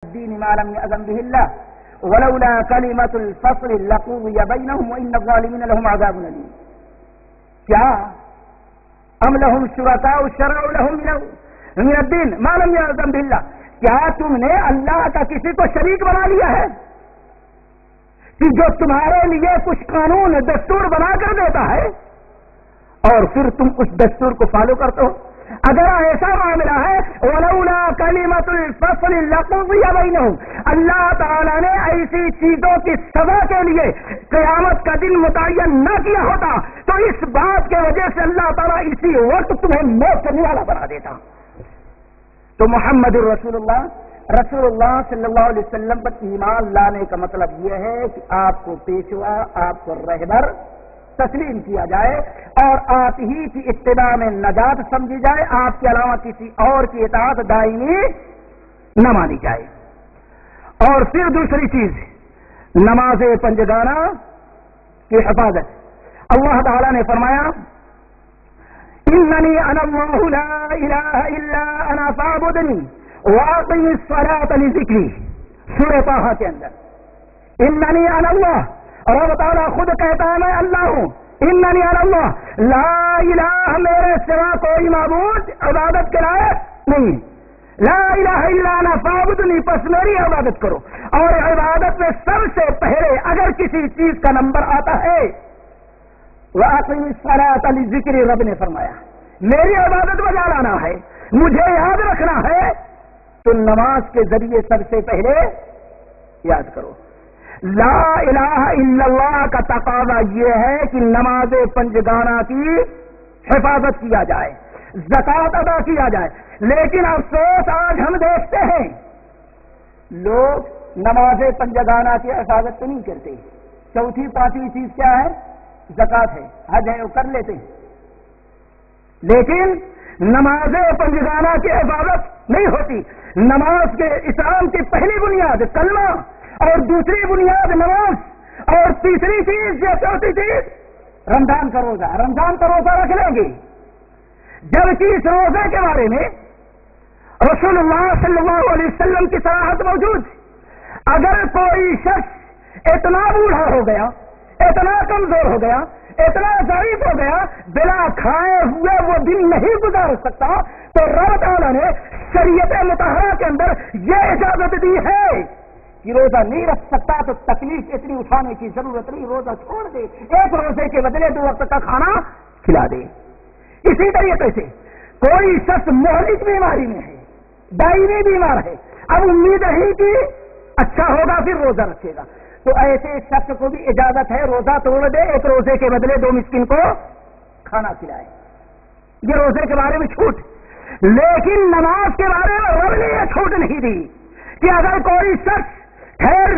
الدين ما لم يأذن به الله ولولا كلمة الفصل لقضي بينهم وإن الظالمين لهم عذاب أليم. کیا ام لهم شرکاء شرعوا لهم من الدین ما لم یأذن به اللہ، کیا تم نے اللہ کا کسی کو شریک بنا لیا ہے کہ جو تمہارے لیے کچھ قانون دستور بنا کر دیتا ہے اور پھر تم اس دستور کو فالو کرتے ہو؟ اگر ایسا معاملہ ہے ولولا کلمۃ الفصل لقضی بینہم، اللہ تعالیٰ نے ایسی چیزوں کی سزا کے لیے قیامت کا دن متعین نہ کیا ہوتا تو اس بات کی وجہ سے اللہ تعالیٰ اسی وقت تمہیں موت کرنے والا بنا دیتا. تو محمد رسول اللہ صلی اللہ علیہ وسلم پر ایمان لانے کا مطلب یہ ہے کہ آپ کو پیشوا، آپ کو رہبر تسلیم کیا جائے اور آپ ہی کی اتباع میں نجات سمجھی جائے، آپ کے علاوہ کسی اور کی اطاعت دائمی نہ مانی جائے. اور پھر دوسری چیز نماز پنجگانہ کی حفاظت. اللہ تعالیٰ نے فرمایا اننی انا اللہ لا الہ الا انا فاعبدنی واقم الصلاۃ لذکری، سورہ طٰہٰ کے اندر اننی انا اللہ، رب تعالیٰ خود کہتا ہے میں اللہ ہوں. اننی انا اللہ، لا الہ میرے سوا کوئی معبود عبادت کے لائق نہیں، لا الہ الا انا فاعبدنی، پس میری عبادت کرو. اور عبادت میں سب سے پہلے اگر کسی چیز کا نمبر آتا ہے وَأَقِمِ الصَّلَاةَ لِذِكْرِ، رب نے فرمایا میری عبادت بجا لانا ہے، مجھے یاد رکھنا ہے تو نماز کے ذریعے سب سے پہلے یاد کرو. لا الہ الا اللہ کا تقاضا یہ ہے کہ نماز پنجگانہ کی حفاظت کیا جائے، زکوٰۃ ادا کیا جائے. لیکن افسوس آج ہم دیکھتے ہیں لوگ نماز پنجگانہ کی حفاظت تو نہیں کرتے. چوتھی پانچویں چیز کیا ہے؟ زکوٰۃ ہے، حج ہے، وہ کر لیتے ہیں لیکن نماز پنجگانہ کی حفاظت نہیں ہوتی. نماز کے اسلام کی پہلی بنیاد کلمہ اور دوسری بنیاد نماز اور تیسری چیز یا چوتھی چیز رمضان کا روزہ. رمضان کا روزہ رکھ لیں گے جبکہ اس روزے کے بارے میں رسول اللہ صلی اللہ علیہ وسلم کی صراحت موجود. اگر کوئی شخص اتنا بوڑھا ہو گیا، اتنا کمزور ہو گیا، اتنا ضعیف ہو گیا، بلا کھائے ہوئے وہ دن نہیں گزار سکتا تو رب تعالیٰ نے شریعت مطہرہ کے اندر یہ اجازت دی ہے کہ روزہ نہیں رکھ سکتا تو تکلیف اتنی اٹھانے کی ضرورت نہیں، روزہ چھوڑ دے، ایک روزے کے بدلے 2 وقت کا کھانا کھلا دے. اسی طریقے سے کوئی شخص مہلک بیماری میں ہے، دائمی بیمار ہے، اب امید ہے کہ اچھا ہوگا پھر روزہ رکھے گا تو ایسے شخص کو بھی اجازت ہے روزہ توڑ دے، ایک روزے کے بدلے 2 مسکین کو کھانا کھلائے. یہ روزے کے بارے میں چھوٹ. لیکن نماز کے بارے میں رب نے یہ چھوٹ نہیں دی کہ اگر کوئی شخص خیر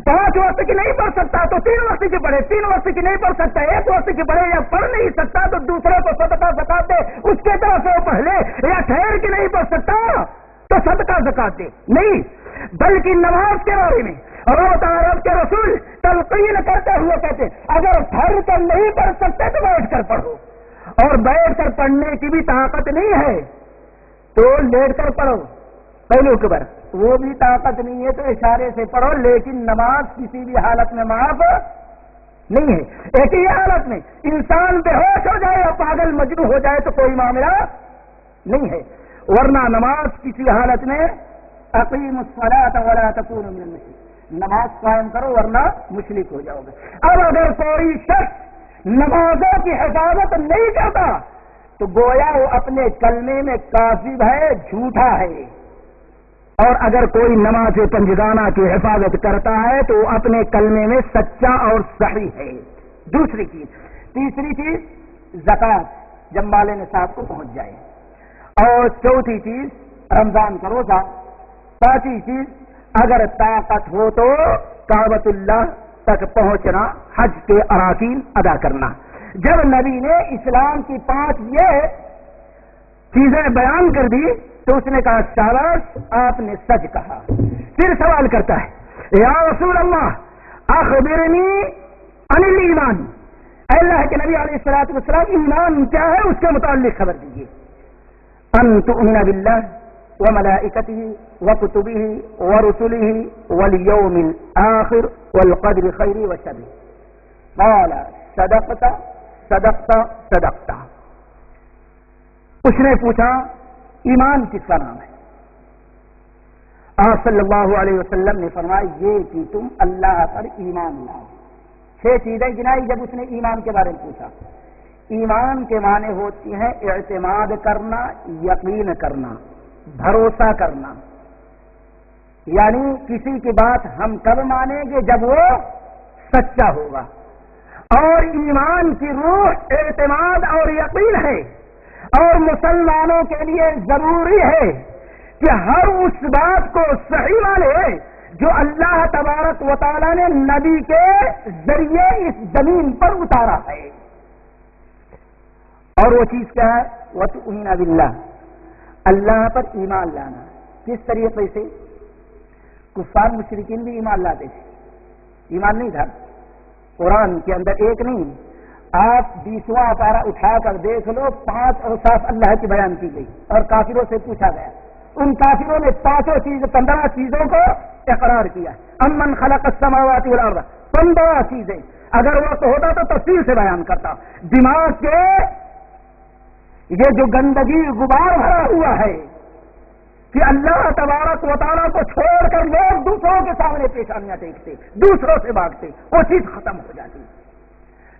5 وقت کی نہیں پڑھ سکتا تو 3 وقت کی پڑھے، 3 وقت کی نہیں پڑھ سکتا 1 وقت کی پڑھے، یا پڑھ نہیں سکتا تو دوسرے کو صدقہ زکات دے، اس کے طرف سے وہ پڑھ لے، یا ٹھہر کے نہیں پڑھ سکتا تو صدقہ زکات دے. نہیں، بلکہ نماز کے بارے میں اللہ تعالیٰ کے رسول تلقین کرتے ہوئے کہتے اگر ٹھہر کر نہیں پڑھ سکتے تو بیٹھ کر پڑھو، اور بیٹھ کر پڑھنے کی بھی طاقت نہیں ہے تو لیٹ کر پڑھو. پہلو کے بر وہ بھی طاقت نہیں ہے تو اشارے سے پڑھو، لیکن نماز کسی بھی حالت میں معاف نہیں ہے. ایک ہی حالت میں انسان بے ہوش ہو جائے اور پاگل مجنون ہو جائے تو کوئی معاملہ نہیں ہے، ورنہ نماز کسی حالت میں اقیموا الصلاۃ ولا تکونوا من المشرکین، نماز قائم کرو ورنہ مشرک ہو جاؤ گے. اب اگر کوئی شخص نمازوں کی حفاظت نہیں کرتا تو گویا وہ اپنے کلمے میں کاذب ہے، جھوٹا ہے. اور اگر کوئی نماز پنجگانہ کی حفاظت کرتا ہے تو وہ اپنے کلمے میں سچا اور صحیح ہے. دوسری چیز. تیسری چیز زکوٰۃ جب مال نصاب کو پہنچ جائے. اور چوتھی چیز رمضان کا روزہ. پانچویں چیز اگر طاقت ہو تو کعبۃ اللہ تک پہنچنا، حج کے اراکین ادا کرنا. جب نبی نے اسلام کی 5 یہ چیزیں بیان کر دی تو اس نے کہا شاباش آپ نے سچ کہا. پھر سوال کرتا ہے یا رسول اللہ اخبرنی عن الایمان، اے اللہ کے نبی علیہ الصلوۃ والسلام ایمان کیا ہے اس کے متعلق خبر دیجیے. ان تؤمن باللہ وملائكته وكتبه ورسله واليوم الآخر والقدر خيره وشره قال صدقت صدقت صدقت. اس نے پوچھا ایمان کس کا نام ہے؟ آپ صلی اللہ علیہ وسلم نے فرمایا یہ کہ تم اللہ پر ایمان لاؤ. 6 چیزیں گنائی جب اس نے ایمان کے بارے میں پوچھا. ایمان کے معنی ہوتی ہیں اعتماد کرنا، یقین کرنا، بھروسہ کرنا. یعنی کسی کی بات ہم کب مانیں گے؟ جب وہ سچا ہوگا. اور ایمان کی روح اعتماد اور یقین ہے. اور مسلمانوں کے لیے ضروری ہے کہ ہر اس بات کو صحیح مانے جو اللہ تبارک و تعالی نے نبی کے ذریعے اس زمین پر اتارا ہے. اور وہ چیز کیا ہے؟ وَتُؤْمِنَ بِاللَّهِ، اللہ پر ایمان لانا. کس طریقے سے؟ کفار مشرکین بھی ایمان لاتے تھے، ایمان نہیں تھا. قرآن کے اندر ایک نہیں، آپ 20واں پارہ اٹھا کر دیکھ لو، 5 اوصاف اللہ کی بیان کی گئی اور کافروں سے پوچھا گیا. ان کافروں نے 15 چیزوں کو اقرار کیا. امن خلق السماوات والارض، 15 چیزیں. اگر وقت ہوتا تو تفصیل سے بیان کرتا. دماغ کے یہ جو گندگی غبار بھرا ہوا ہے کہ اللہ تبارک و تعالیٰ کو چھوڑ کر لوگ دوسروں کے سامنے پیشانیاں ٹیکتے، دوسروں سے بھاگتے، وہ چیز ختم ہو جاتی.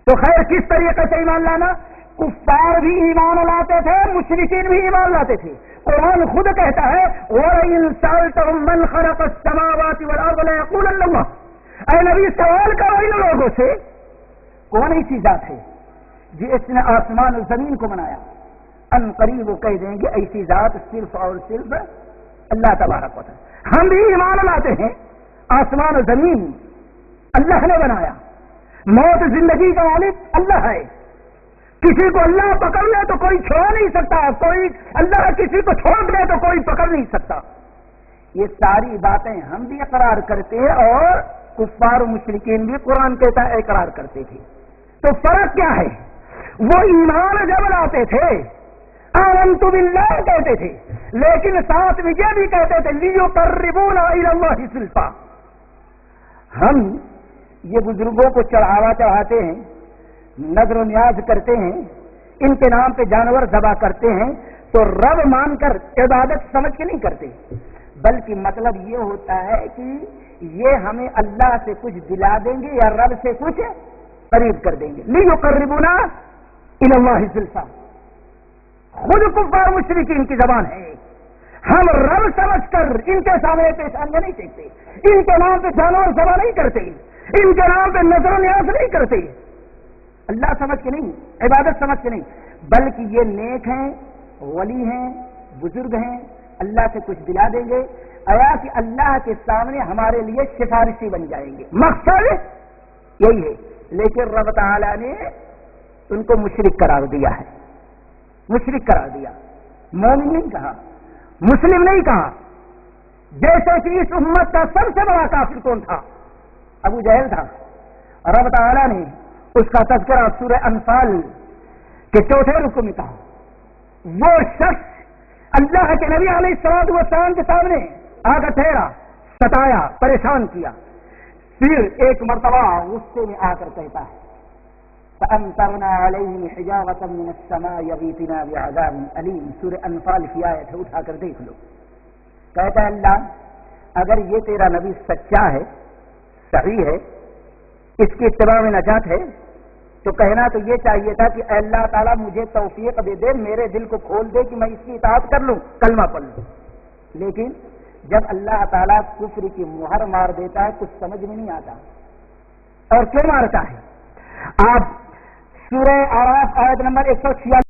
تو خیر کس طریقے سے ایمان لانا؟ کفار بھی ایمان لاتے تھے، مشرکین بھی ایمان لاتے تھے. قرآن خود کہتا ہے وَإِن سَأَلْتَهُم مَّنْ خَلَقَ السَّمَاوَاتِ وَالْأَرْضَ لَيَقُولَنَّ اللَّهُ. اے نبی سوال کرو ان لوگوں سے کون ایسی ذات ہے جس نے آسمان اور زمین کو بنایا؟ ان قریب وہ کہہ دیں گے ایسی ذات صرف اور صرف اللہ تبارک و تعالی. ہم بھی ایمان لاتے ہیں آسمان و زمین اللہ نے بنایا. موت زندگی کا مالک اللہ ہے. کسی کو اللہ پکڑ لے تو کوئی چھوڑ نہیں سکتا، کوئی اللہ کسی کو چھوڑ دے تو کوئی پکڑ نہیں سکتا. یہ ساری باتیں ہم بھی اقرار کرتے ہیں اور کفار و مشرکین بھی قرآن کہتا ہے اقرار کرتے تھے. تو فرق کیا ہے؟ وہ ایمان جب لاتے تھے آمنت باللہ کہتے تھے، لیکن ساتھ میں یہ بھی کہتے تھے لیقربونا الی اللہ زلفا. ہم یہ بزرگوں کو چڑھاوا چڑھاتے ہیں، نظر و نیاز کرتے ہیں، ان کے نام پہ جانور ذبح کرتے ہیں تو رب مان کر عبادت سمجھ کے نہیں کرتے، بلکہ مطلب یہ ہوتا ہے کہ یہ ہمیں اللہ سے کچھ دلا دیں گے یا رب سے کچھ قریب کر دیں گے. لیقربونا الی اللہ زلفا خود کفار مشرکین کی زبان ہے. ہم رب سمجھ کر ان کے سامنے پیشانیاں نہیں ٹیکتے، ان کے نام پہ جانور ذبح نہیں کرتے، ان کے نام پہ نظر و نیاز نہیں کرتے. اللہ سمجھ کے نہیں، عبادت سمجھ کے نہیں، بلکہ یہ نیک ہیں، ولی ہیں، بزرگ ہیں، اللہ سے کچھ دلا دیں گے آیا کہ اللہ کے سامنے ہمارے لیے سفارشی بن جائیں گے. مقصد یہی ہے. لیکن رب تعالیٰ نے ان کو مشرک قرار دیا ہے، مشرک قرار دیا. مومن نہیں کہا، مسلم نہیں کہا. جیسے کہ اس امت کا سب سے بڑا کافر کون تھا؟ ابو جہل تھا. رب تعالیٰ نے اس کا تذکرہ سورہ انفال کے 4 رکوع میں کہا. وہ شخص اللہ کے نبی علیہ الصلوۃ والسلام کے سامنے آ کر ٹھہرا، ستایا، پریشان کیا. پھر ایک مرتبہ غصے میں آ کر کہتا ہے فَأَمْطَرْنَا عَلَيْهِمْ حِجَارَةً مِّنَ السَّمَاءِ يَغِيثُونَ بِعَذَابٍ أَلِيمٍ. سورہ انفال کی آیت ہے، اٹھا کر دیکھ لو. کہتا ہے اللہ اگر یہ تیرا نبی سچا ہے، صحیح ہے، اس کی اتباع میں نجات ہے، تو کہنا تو یہ چاہیے تھا کہ اے اللہ تعالیٰ مجھے توفیق دے دے، میرے دل کو کھول دے کہ میں اس کی اطاعت کر لوں، کلمہ پڑھ لوں. لیکن جب اللہ تعالیٰ کفر کی مہر مار دیتا ہے کچھ سمجھ میں نہیں آتا. اور کیوں مارتا ہے؟ آپ سورہ اعراف آیت نمبر 146